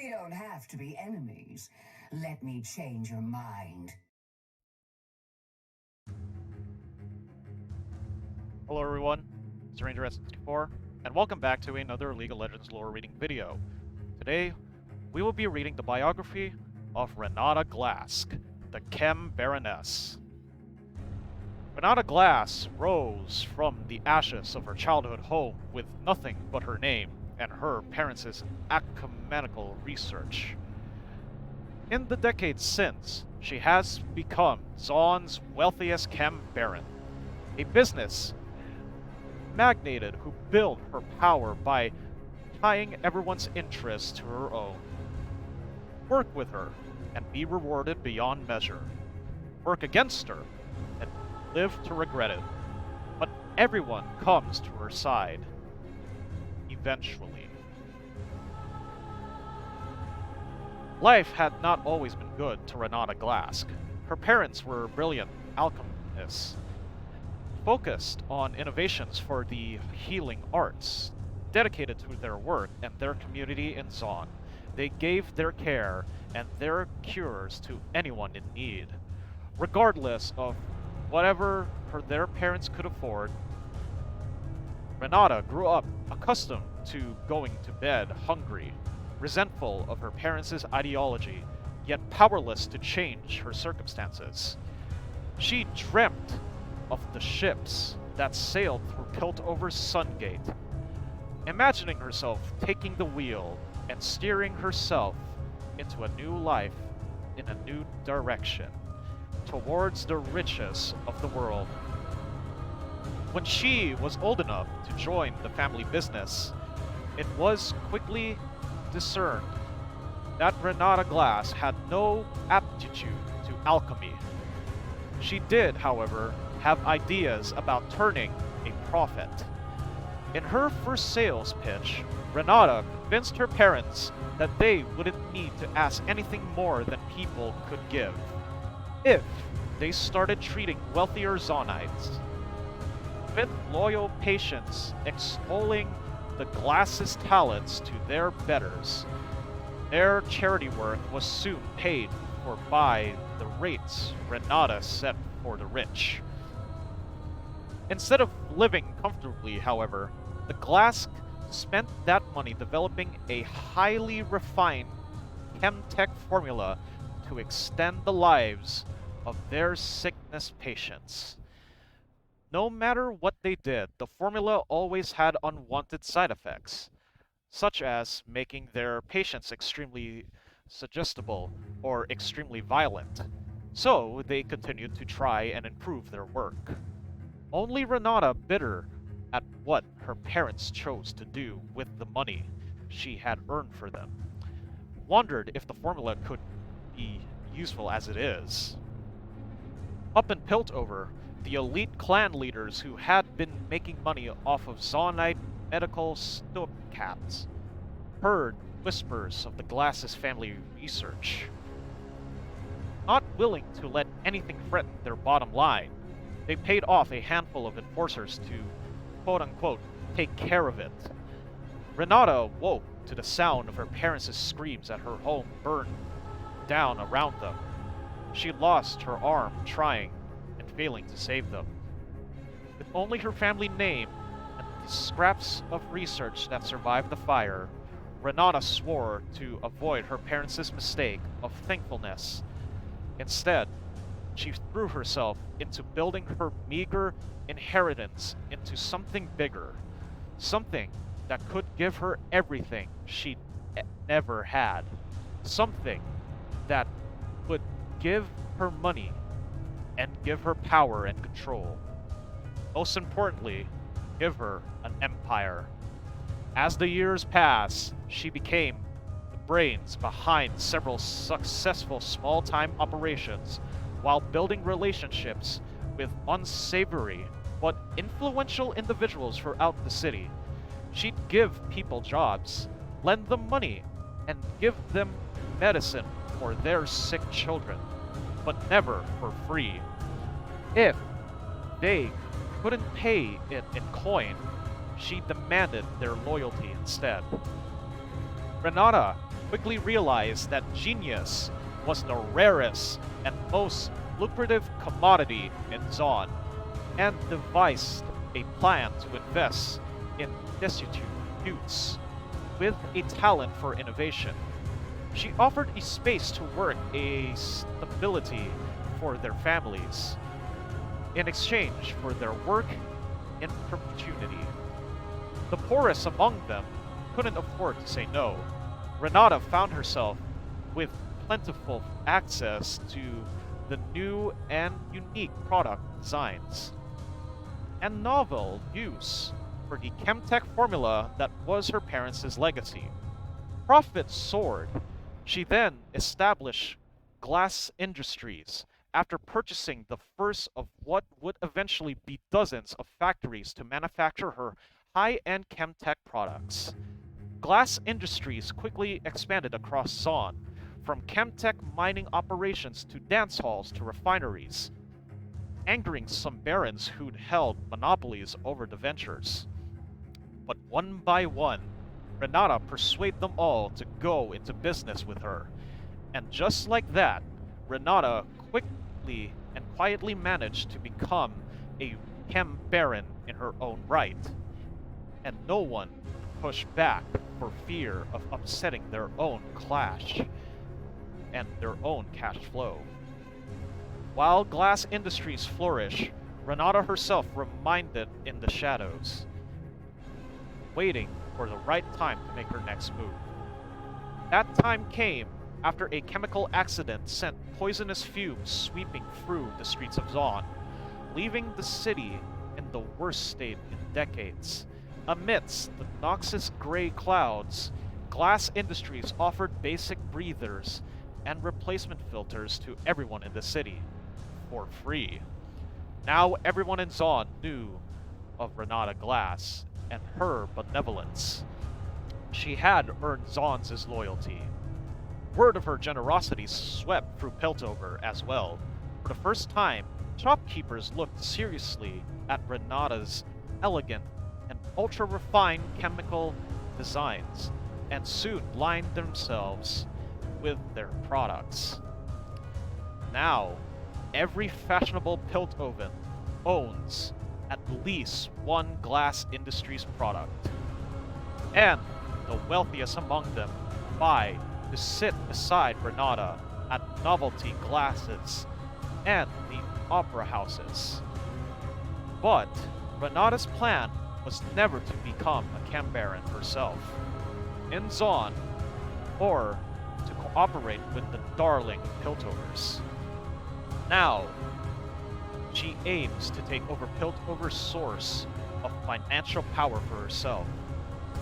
We don't have to be enemies. Let me change your mind. Hello everyone, it's Ranger64, and welcome back to another League of Legends lore reading video. Today, we will be reading the biography of Renata Glasc, the Chem-Baroness. Renata Glasc rose from the ashes of her childhood home with nothing but her name and her parents' ecumenical research. In the decades since, she has become Zaun's wealthiest Chem Baron, a business magnated who built her power by tying everyone's interests to her own. Work with her and be rewarded beyond measure. Work against her and live to regret it. But everyone comes to her side. Eventually. Life had not always been good to Renata Glasc. Her parents were brilliant alchemists, focused on innovations for the healing arts, dedicated to their work and their community in Zaun. They gave their care and their cures to anyone in need, regardless of whatever their parents could afford. Renata grew up accustomed to going to bed hungry, resentful of her parents' ideology, yet powerless to change her circumstances. She dreamt of the ships that sailed through Piltover's Sungate, imagining herself taking the wheel and steering herself into a new life in a new direction, towards the riches of the world. When she was old enough to join the family business, it was quickly discerned that Renata Glasc had no aptitude to alchemy. She did, however, have ideas about turning a profit. In her first sales pitch, Renata convinced her parents that they wouldn't need to ask anything more than people could give, if they started treating wealthier Zaunites with loyal patience, extolling the Glasc's talents to their betters. Their charity work was soon paid for by the rates Renata set for the rich. Instead of living comfortably, however, the Glasc spent that money developing a highly refined chemtech formula to extend the lives of their sickness patients. No matter what they did, the formula always had unwanted side effects, such as making their patients extremely suggestible or extremely violent. So they continued to try and improve their work. Only Renata, bitter at what her parents chose to do with the money she had earned for them, wondered if the formula could be useful as it is. Up in Piltover, the elite clan leaders who had been making money off of Zaunite medical stoopcaps heard whispers of the Glasc's family research. Not willing to let anything threaten their bottom line, they paid off a handful of enforcers to, quote-unquote, take care of it. Renata woke to the sound of her parents' screams at her home burned down around them. She lost her arm trying and failing to save them. With only her family name and the scraps of research that survived the fire, Renata swore to avoid her parents' mistake of thankfulness. Instead, she threw herself into building her meager inheritance into something bigger, something that could give her everything she'd never had, something that would give her money and give her power and control. Most importantly, give her an empire. As the years passed, she became the brains behind several successful small-time operations while building relationships with unsavory but influential individuals throughout the city. She'd give people jobs, lend them money, and give them medicine for their sick children, but never for free. If they couldn't pay it in coin, she demanded their loyalty instead. Renata quickly realized that genius was the rarest and most lucrative commodity in Zon, and devised a plan to invest in destitute youths with a talent for innovation. She offered a space to work, a stability for their families, in exchange for their work in perpetuity. The poorest among them couldn't afford to say no. Renata found herself with plentiful access to the new and unique product designs and novel use for the Chemtech formula that was her parents' legacy. Profits soared. She then established Glass Industries after purchasing the first of what would eventually be dozens of factories to manufacture her high-end Chemtech products. Glass Industries quickly expanded across Zon, from Chemtech mining operations to dance halls to refineries, angering some barons who'd held monopolies over the ventures. But one by one, Renata persuaded them all to go into business with her. And just like that, Renata quickly and quietly managed to become a Chem Baron in her own right. And no one pushed back for fear of upsetting their own clash and their own cash flow. While glass industries flourish, Renata herself remained in the shadows, waiting for the right time to make her next move. That time came after a chemical accident sent poisonous fumes sweeping through the streets of Zon, leaving the city in the worst state in decades. Amidst the noxious gray clouds, Glass Industries offered basic breathers and replacement filters to everyone in the city, for free. Now everyone in Zon knew of Renata Glasc and her benevolence. She had earned Zon's loyalty. Word of her generosity swept through Piltover as well. For the first time, shopkeepers looked seriously at Renata's elegant and ultra-refined chemical designs, and soon lined themselves with their products. Now, every fashionable Piltover owns at least one Glass Industries product, and the wealthiest among them buy to sit beside Renata at novelty glasses and the opera houses. But Renata's plan was never to become a Chem-Baron herself in Zon, or to cooperate with the darling Piltovers. Now, she aims to take over Piltover's source of financial power for herself,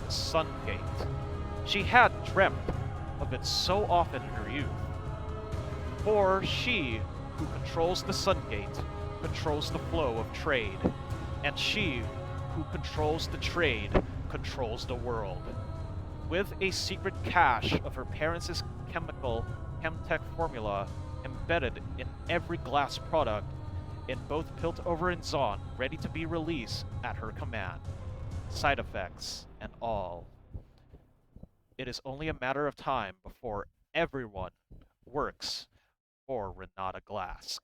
the Sun Gate. She had dreamt of it so often in her youth. For she who controls the Sun Gate controls the flow of trade, and she who controls the trade controls the world. With a secret cache of her parents' chemical Chemtech formula embedded in every glass product in both Piltover and Zon, ready to be released at her command, side effects and all. It is only a matter of time before everyone works for Renata Glasc.